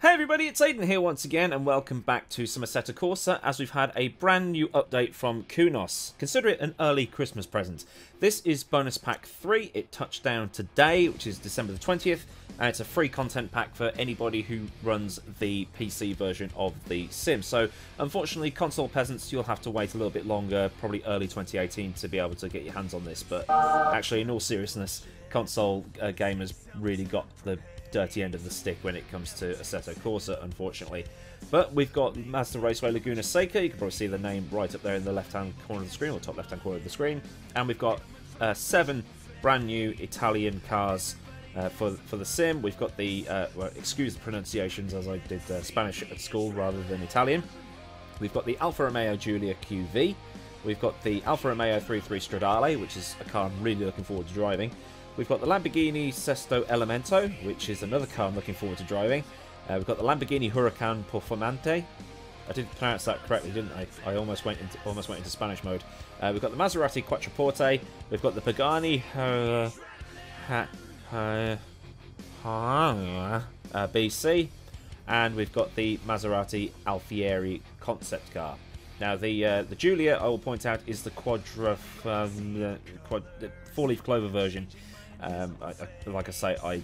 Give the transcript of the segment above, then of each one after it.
Hey everybody, it's Aiden here once again, and welcome back to some Assetto Corsa, as we've had a brand new update from Kunos. Consider it an early Christmas present. This is Bonus Pack 3, it touched down today, which is December the 20th, and it's a free content pack for anybody who runs the PC version of the sim. So, unfortunately, console peasants, you'll have to wait a little bit longer, probably early 2018, to be able to get your hands on this, but actually, in all seriousness, console gamers really got the dirty end of the stick when it comes to Assetto Corsa, unfortunately. But we've got Mazda Raceway Laguna Seca. You can probably see the name right up there in the left-hand corner of the screen, or top left-hand corner of the screen. And we've got 7 brand new Italian cars for the sim. We've got the, well, excuse the pronunciations, as I did Spanish at school rather than Italian. We've got the Alfa Romeo Giulia QV. We've got the Alfa Romeo 33 Stradale, which is a car I'm really looking forward to driving. We've got the Lamborghini Sesto Elemento, which is another car I'm looking forward to driving. We've got the Lamborghini Huracan Performante. I did pronounce that correctly, didn't I? I almost went into Spanish mode. We've got the Maserati Quattroporte. We've got the Pagani BC, and we've got the Maserati Alfieri concept car. Now the Giulia, I will point out, is the four-leaf clover version. Like I say, I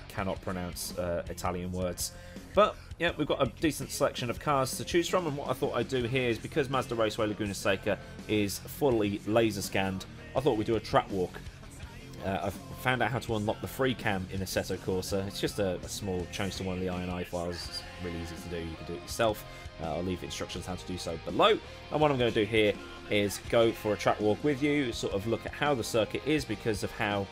cannot pronounce Italian words. But, yeah, we've got a decent selection of cars to choose from, and what I thought I'd do here is, because Mazda Raceway Laguna Seca is fully laser scanned, I thought we'd do a track walk. I've found out how to unlock the free cam in Assetto Corsa. It's just a small change to one of the INI files. It's really easy to do. You can do it yourself. I'll leave instructions how to do so below. And what I'm going to do here is go for a track walk with you, sort of look at how the circuit is, because of how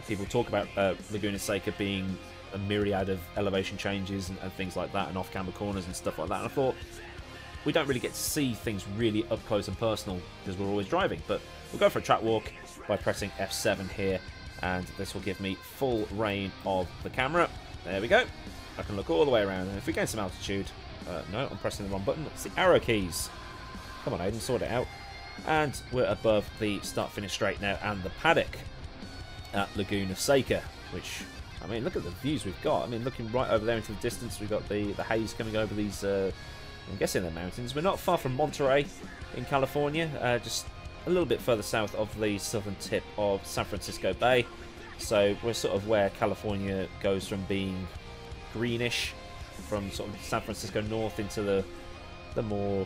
people talk about Laguna Seca being a myriad of elevation changes and things like that, and off-camber corners and stuff like that. And I thought, we don't really get to see things really up close and personal because we're always driving. But we'll go for a track walk by pressing F7 here, and this will give me full reign of the camera. There we go. I can look all the way around, and if we gain some altitude... no, I'm pressing the wrong button. It's the arrow keys. Come on, Aiden, sort it out. And we're above the start-finish straight now, and the paddock at Laguna Seca, which, I mean, look at the views we've got. I mean, looking right over there into the distance, we've got the haze coming over these, I'm guessing they're mountains. We're not far from Monterey in California, just a little bit further south of the southern tip of San Francisco Bay. So we're sort of where California goes from being greenish, from sort of San Francisco north into the more,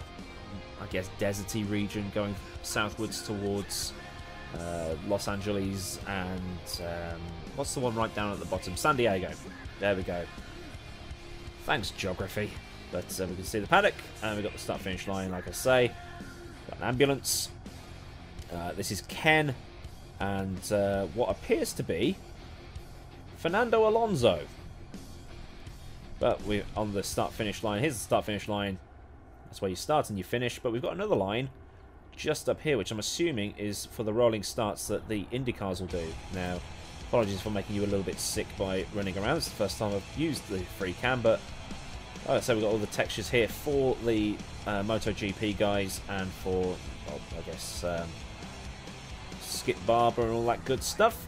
I guess, deserty region, going southwards towards Los Angeles and what's the one right down at the bottom? San Diego. There we go. Thanks, geography. But we can see the paddock, and we've got the start-finish line, like I say. Got an ambulance. This is Ken, and what appears to be Fernando Alonso. But we're on the start-finish line. Here's the start-finish line. That's where you start and you finish. But we've got another line just up here, which I'm assuming is for the rolling starts that the IndyCars will do. Now, apologies for making you a little bit sick by running around. It's the first time I've used the free cam, but like I say, we've got all the textures here for the MotoGP guys and for, well, I guess, Skip Barber and all that good stuff.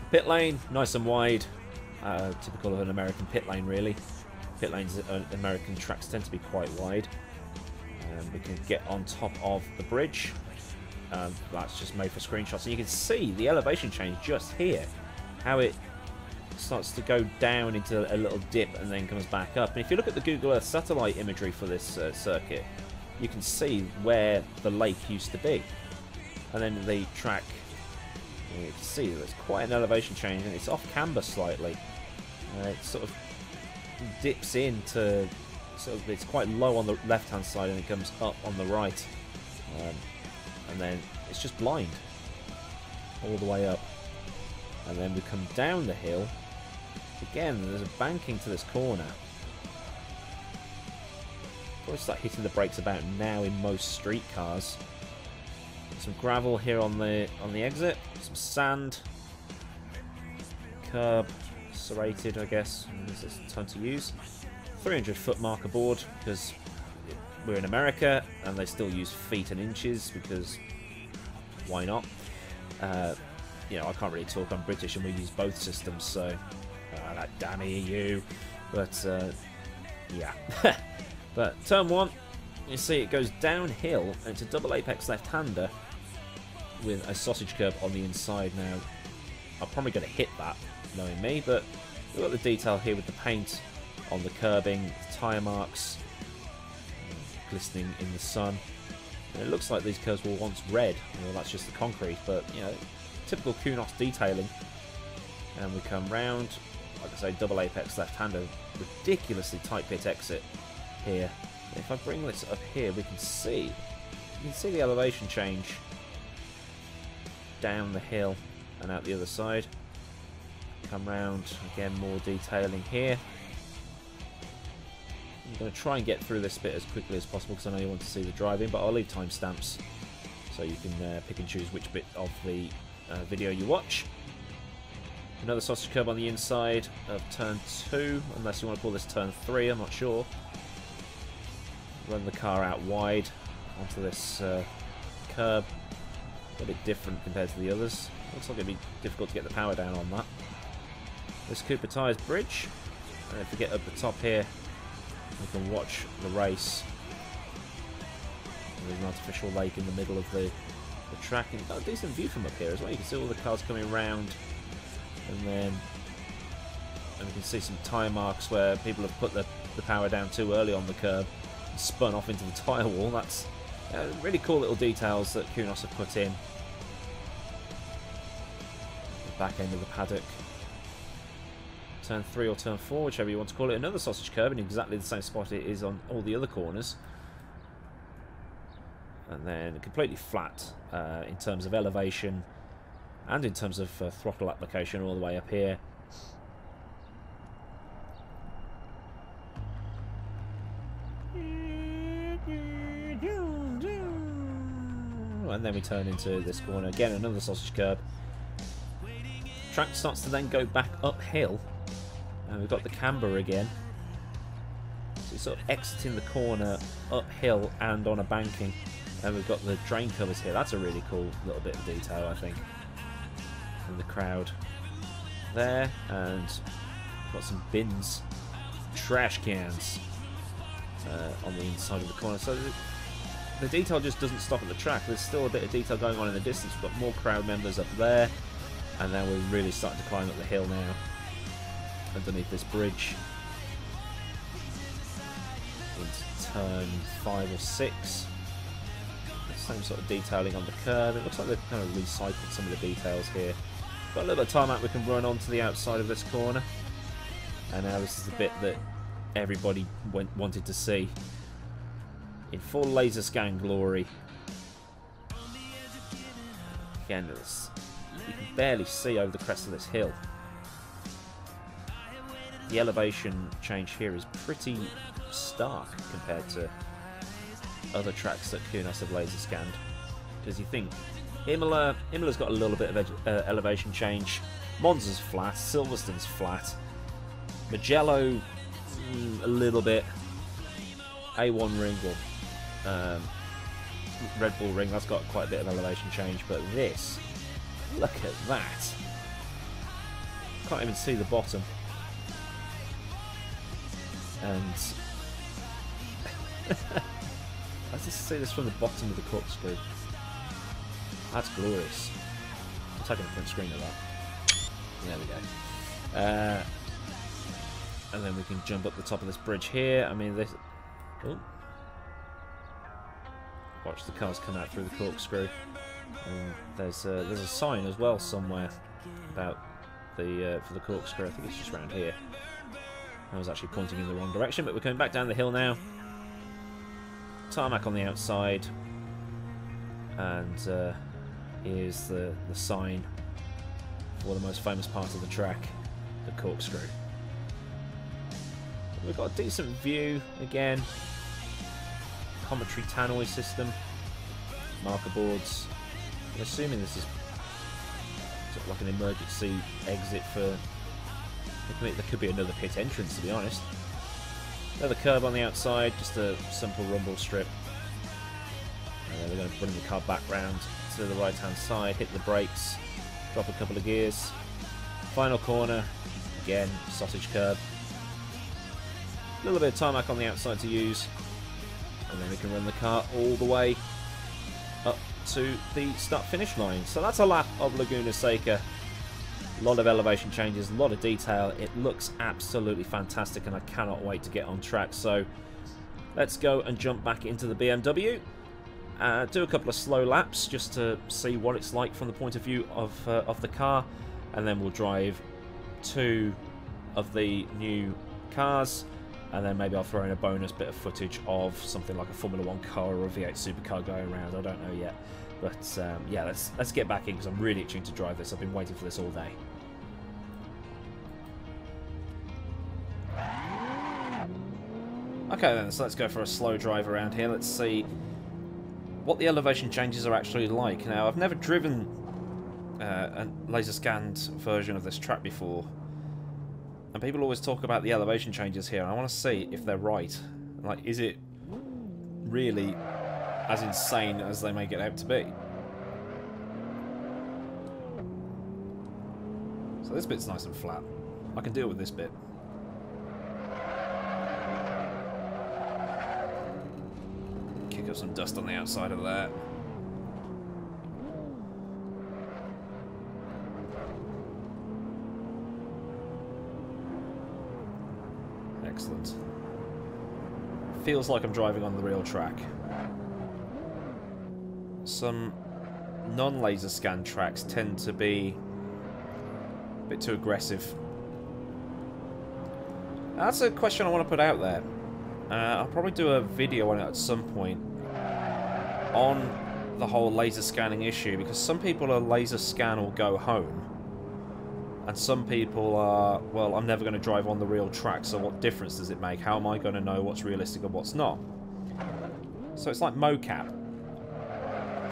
Pit lane, nice and wide. Typical of an American pit lane, really. Pit lanes, American tracks tend to be quite wide. We can get on top of the bridge. That's just made for screenshots, and you can see the elevation change just here. How it starts to go down into a little dip and then comes back up. And if you look at the Google Earth satellite imagery for this circuit, you can see where the lake used to be. And then the track, you can see there's quite an elevation change, and it's off camber slightly. It sort of dips into, sort of, it's quite low on the left hand side and it comes up on the right, and then it's just blind all the way up, and then we come down the hill again. There's a banking to this corner. Probably start hitting the brakes about now in most street cars. Some gravel here on the exit, some sand, curb, serrated, I guess. This is a ton to use. 300-foot marker board, because we're in America and they still use feet and inches, because why not? You know, I can't really talk. I'm British and we use both systems, so damn EU. But Yeah. But turn 1, you see it goes downhill, and it's a double apex left-hander with a sausage curb on the inside. Now, I'm probably going to hit that, knowing me, but we've got the detail here with the paint on the curbing, the tyre marks glistening in the sun. And it looks like these curves were once red. Well, that's just the concrete, but, you know, typical Kunos detailing. And we come round, like I say, double apex left-hander, ridiculously tight pit exit here. If I bring this up here, we can see the elevation change down the hill and out the other side. Come round, again, more detailing here. I'm going to try and get through this bit as quickly as possible because I know you want to see the driving, but I'll leave timestamps so you can pick and choose which bit of the video you watch. Another sausage curb on the inside of turn 2, unless you want to call this turn 3, I'm not sure. Run the car out wide onto this curb. A bit different compared to the others. Looks like it'd be difficult to get the power down on that. This Cooper Tyres bridge. And if we get up the top here, we can watch the race. There's an artificial lake in the middle of the track. And you've got a decent view from up here as well. You can see all the cars coming round. And we can see some tyre marks where people have put the power down too early on the curb and spun off into the tyre wall. That's really cool little details that Kunos have put in. The back end of the paddock. Turn 3 or turn 4, whichever you want to call it. Another sausage curb in exactly the same spot it is on all the other corners. And then completely flat in terms of elevation and in terms of throttle application all the way up here. And then we turn into this corner. Again, another sausage curb. Track starts to then go back uphill. And we've got the camber again. So it's sort of exiting the corner uphill and on a banking. And we've got the drain covers here. That's a really cool little bit of detail, I think. And the crowd there. And we've got some bins, trash cans on the inside of the corner. So the detail just doesn't stop at the track. There's still a bit of detail going on in the distance. We've got more crowd members up there. And then we're really starting to climb up the hill now. Underneath this bridge. Into turn 5 or 6. Same sort of detailing on the curb. It looks like they've kind of recycled some of the details here. Got a little bit of tarmac we can run onto the outside of this corner. And now this is the bit that everybody wanted to see. In full laser scan glory. Again, you can barely see over the crest of this hill. The elevation change here is pretty stark compared to other tracks that Kunos have laser scanned. Because you think Imola's got a little bit of elevation change. Monza's flat, Silverstone's flat, Mugello a little bit, A1 ring or Red Bull ring, that's got quite a bit of elevation change, but this, look at that. Can't even see the bottom. And let's just see this from the bottom of the corkscrew. That's glorious. I'm taking a print screen of that. There we go. And then we can jump up the top of this bridge here. I mean, this. Oh. Watch the cars come out through the corkscrew. And there's a sign as well somewhere about the for the corkscrew. I think it's just around here. I was actually pointing in the wrong direction, but we're coming back down the hill now. Tarmac on the outside, and here's the sign for the most famous part of the track, the corkscrew. We've got a decent view again. Commentary tannoy system, marker boards. I'm assuming this is sort of like an emergency exit for. There could be another pit entrance, to be honest. Another curb on the outside, just a simple rumble strip. And then we're going to bring the car back round to the right hand side, hit the brakes, drop a couple of gears. Final corner, again, sausage curb. A little bit of tarmac on the outside to use. And then we can run the car all the way up to the start-finish line. So that's a lap of Laguna Seca. A lot of elevation changes, a lot of detail. It looks absolutely fantastic and I cannot wait to get on track. So let's go and jump back into the BMW. Do a couple of slow laps just to see what it's like from the point of view of the car. And then we'll drive 2 of the new cars. And then maybe I'll throw in a bonus bit of footage of something like a Formula 1 car or a V8 supercar going around. I don't know yet. But yeah, let's get back in because I'm really itching to drive this. I've been waiting for this all day. Okay then, so let's go for a slow drive around here. Let's see what the elevation changes are actually like. Now, I've never driven a laser scanned version of this track before. And people always talk about the elevation changes here. And I want to see if they're right. Like, is it really as insane as they make it out to be? So this bit's nice and flat. I can deal with this bit. Kick up some dust on the outside of that. Excellent. Feels like I'm driving on the real track. Some non-laser scan tracks tend to be a bit too aggressive. That's a question I want to put out there. I'll probably do a video on it at some point on the whole laser scanning issue, because some people are laser scan or go home. And some people are, well, I'm never going to drive on the real track, so what difference does it make? How am I going to know what's realistic and what's not? So it's like mocap.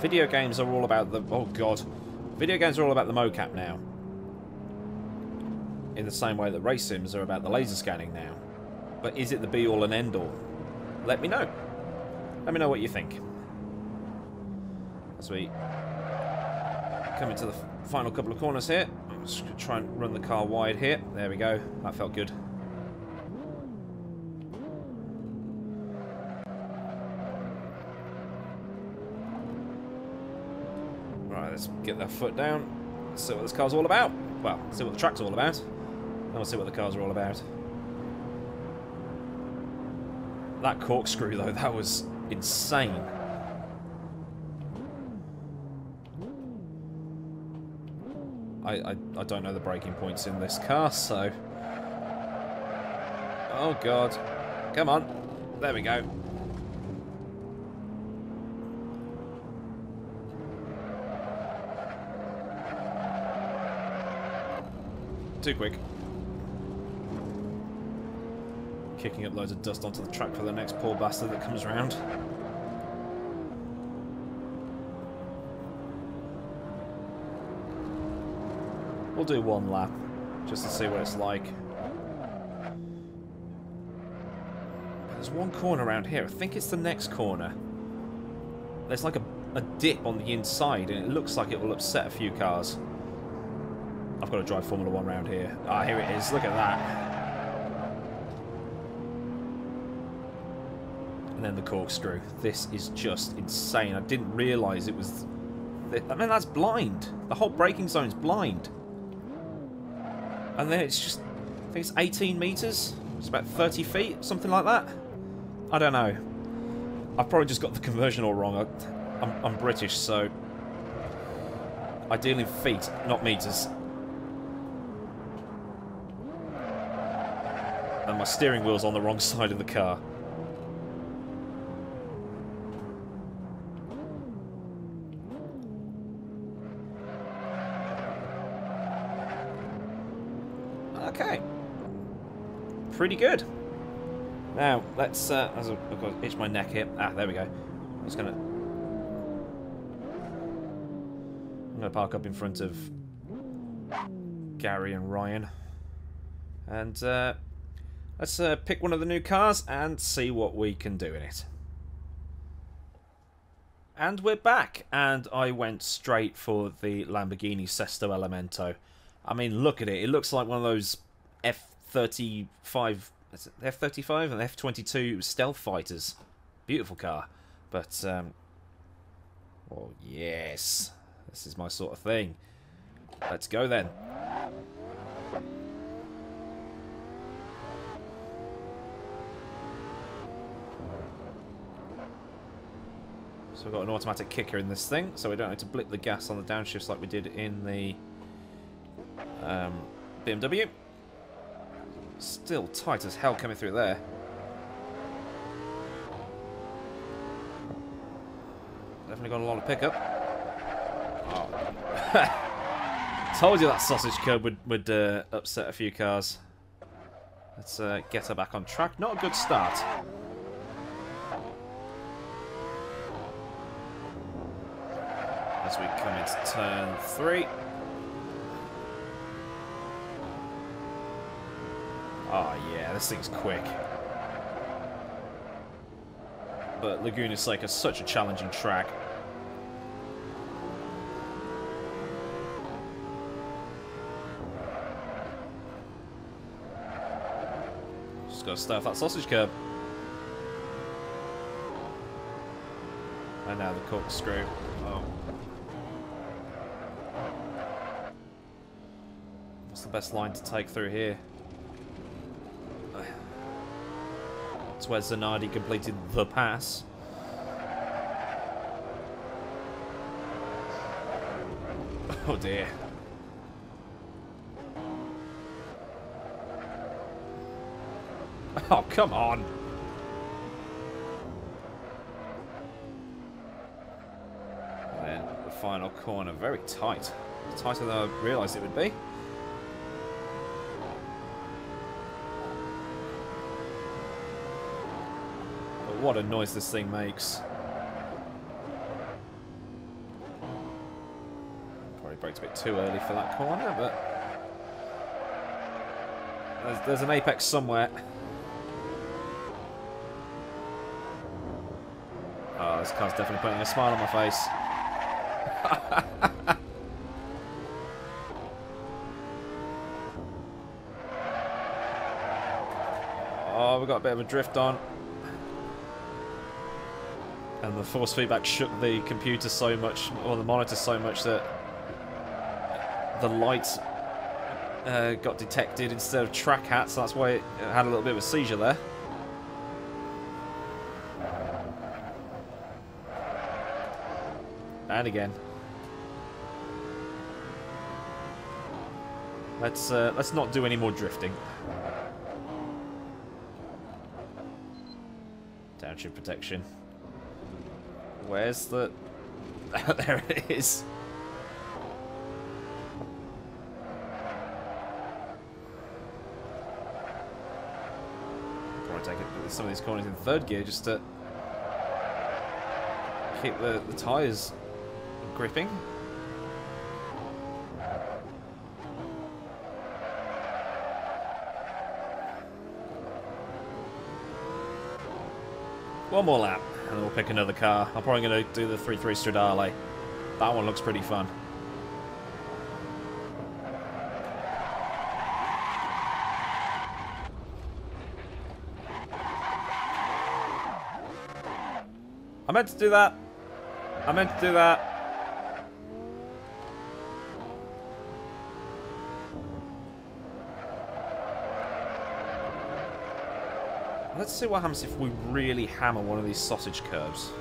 Video games are all about the... Oh, God. Video games are all about the mocap now. In the same way that race sims are about the laser scanning now. But is it the be-all and end-all? Let me know. Let me know what you think. As we come into the final couple of corners here. I'm just going to try and run the car wide here. There we go. That felt good. Right, let's get that foot down. See what this car's all about. Well, see what the track's all about. Then we'll see what the cars are all about. That corkscrew, though, that was insane. I don't know the braking points in this car, so... Oh, God. Come on. There we go. Too quick. Kicking up loads of dust onto the track for the next poor bastard that comes around. We'll do one lap, just to see what it's like. There's one corner around here. I think it's the next corner. There's like a dip on the inside, and it looks like it will upset a few cars. I've got to drive Formula 1 around here. Ah, here it is. Look at that. And then the corkscrew. This is just insane. I didn't realise it was... I mean, that's blind. The whole braking zone's blind. And then it's just... I think it's 18 metres. It's about 30 feet, something like that. I don't know. I've probably just got the conversion all wrong. I'm British, so... I deal in feet, not metres. And my steering wheel's on the wrong side of the car. Okay. Pretty good. Now, let's... I've got to itch my neck here. Ah, there we go. I'm just going to... I'm going to park up in front of Gary and Ryan. And let's pick one of the new cars and see what we can do in it. And we're back. And I went straight for the Lamborghini Sesto Elemento. I mean, look at it. It looks like one of those F-35 It's the F-35 and the F-22 stealth fighters. Beautiful car. But, oh, yes. This is my sort of thing. Let's go then. So we've got an automatic kicker in this thing, so we don't have to blip the gas on the downshifts like we did in the BMW. Still tight as hell coming through there. Definitely got a lot of pickup. Oh. Told you that sausage curb would upset a few cars. Let's get her back on track. Not a good start. As we come into turn 3. Oh yeah, this thing's quick. But Laguna Seca is such a challenging track. Just gotta stay off that sausage curb. And now the corkscrew. Oh. What's the best line to take through here? It's where Zanardi completed the pass. Oh dear. Oh, come on. And then the final corner, very tight. Tighter than I realised it would be. But what a noise this thing makes. Probably braked a bit too early for that corner, but there's an apex somewhere. Oh, this car's definitely putting a smile on my face. Oh, we've got a bit of a drift on. And the force feedback shook the computer so much, or the monitor so much, that the light got detected instead of track hat, so that's why it had a little bit of a seizure there. And again. Let's not do any more drifting. Downshift protection. Where's the... there it is. Probably take some of these corners in third gear just to keep the tyres gripping. One more lap and we'll pick another car. I'm probably going to do the 3.3 Stradale. That one looks pretty fun. I meant to do that. I meant to do that. Let's see what happens if we really hammer one of these sausage curbs.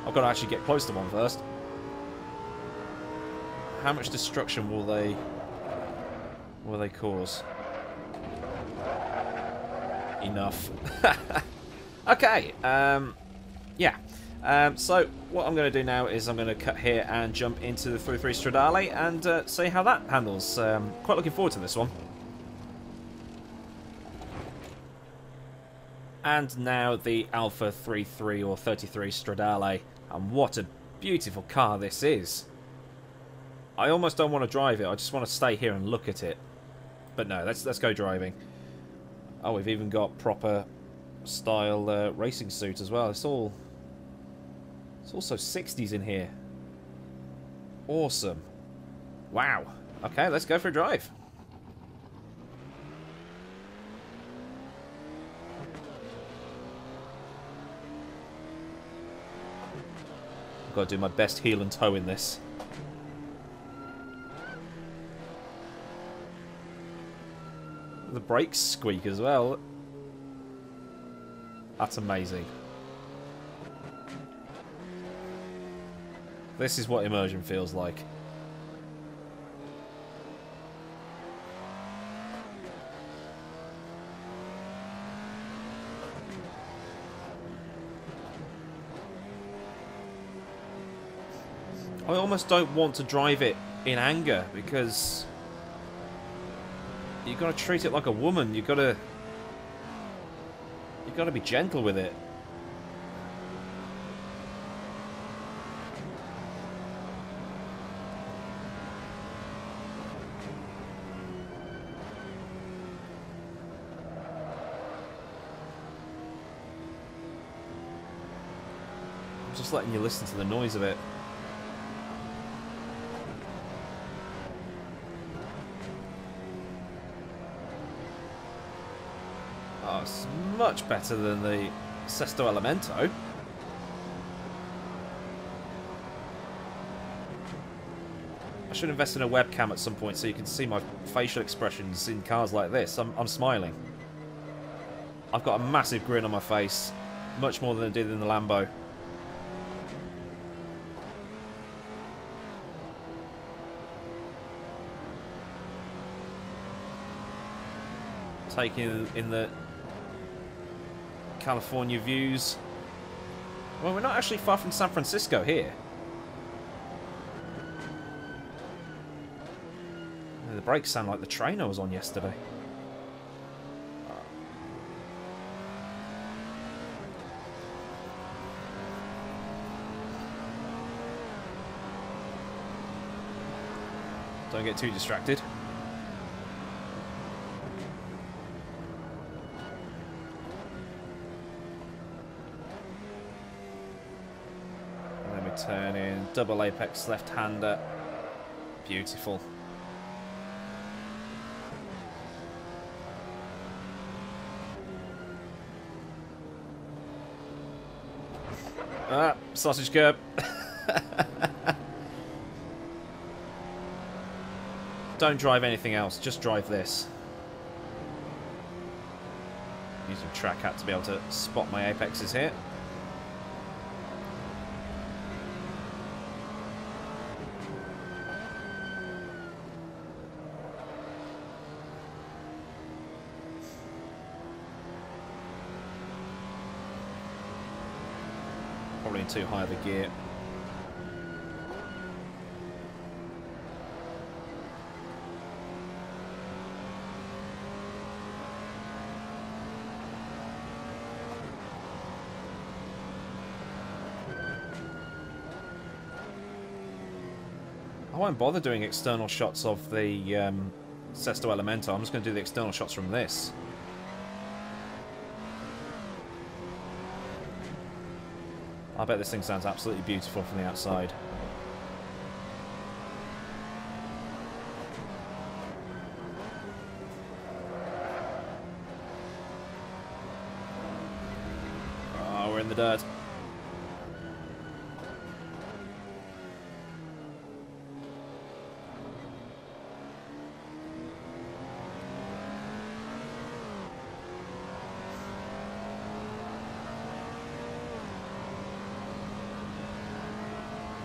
I've got to actually get close to one first. How much destruction will they cause? Enough. Okay. Yeah. So what I'm going to do now is I'm going to cut here and jump into the 3.3 Stradale and see how that handles. Quite looking forward to this one. And now the Alpha 3.3 or 33 Stradale, and what a beautiful car this is. I almost don't want to drive it, I just want to stay here and look at it. But no, let's go driving. Oh, we've even got proper style racing suit as well. It's also 60s in here. Awesome. Wow. Okay, let's go for a drive. I've got to do my best heel and toe in this. The brakes squeak as well. That's amazing. This is what immersion feels like. I almost don't want to drive it in anger because you've got to treat it like a woman. You've got to be gentle with it. I'm just letting you listen to the noise of it. Oh, it's much better than the Assetto Elemento. I should invest in a webcam at some point so you can see my facial expressions in cars like this. I'm smiling. I've got a massive grin on my face, much more than I did in the Lambo. Taking in the California views. Well, we're not actually far from San Francisco here. The brakes sound like the train I was on yesterday. Don't get too distracted. Turn in, double apex left-hander. Beautiful. Ah, sausage curb. Don't drive anything else, just drive this. Using track hat to be able to spot my apexes here. Probably in too high of a gear. I won't bother doing external shots of the Assetto Elemento. I'm just going to do the external shots from this. I bet this thing sounds absolutely beautiful from the outside. Oh, we're in the dirt.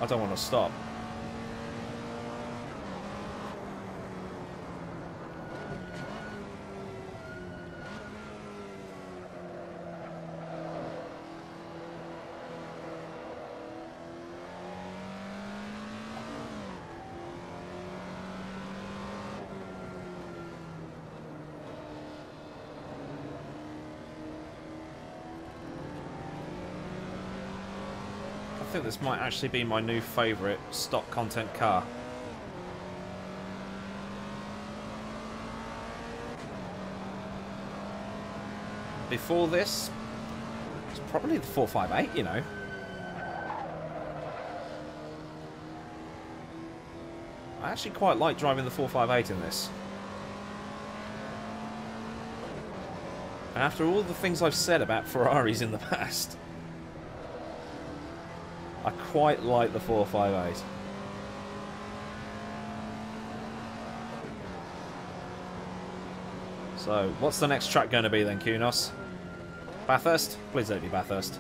I don't want to stop. I think this might actually be my new favourite stock content car. Before this, it's probably the 458, you know. I actually quite like driving the 458 in this. After all the things I've said about Ferraris in the past, I quite like the 458. So, what's the next track going to be then, Kunos? Bathurst? Please don't be Bathurst.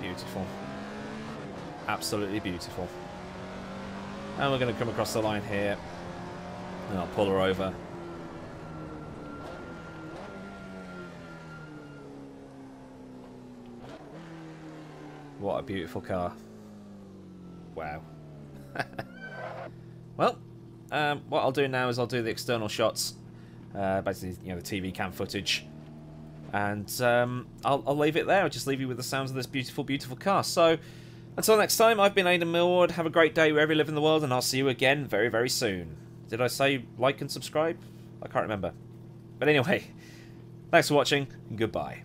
Beautiful. Absolutely beautiful. And we're going to come across the line here. And I'll pull her over. What a beautiful car. Wow. Well, what I'll do now is I'll do the external shots. Basically, you know, the TV cam footage. And I'll leave it there. I'll just leave you with the sounds of this beautiful, beautiful car. So, until next time, I've been Aidan Millward. Have a great day wherever you live in the world, and I'll see you again very, very soon. Did I say like and subscribe? I can't remember. But anyway, thanks for watching, and goodbye.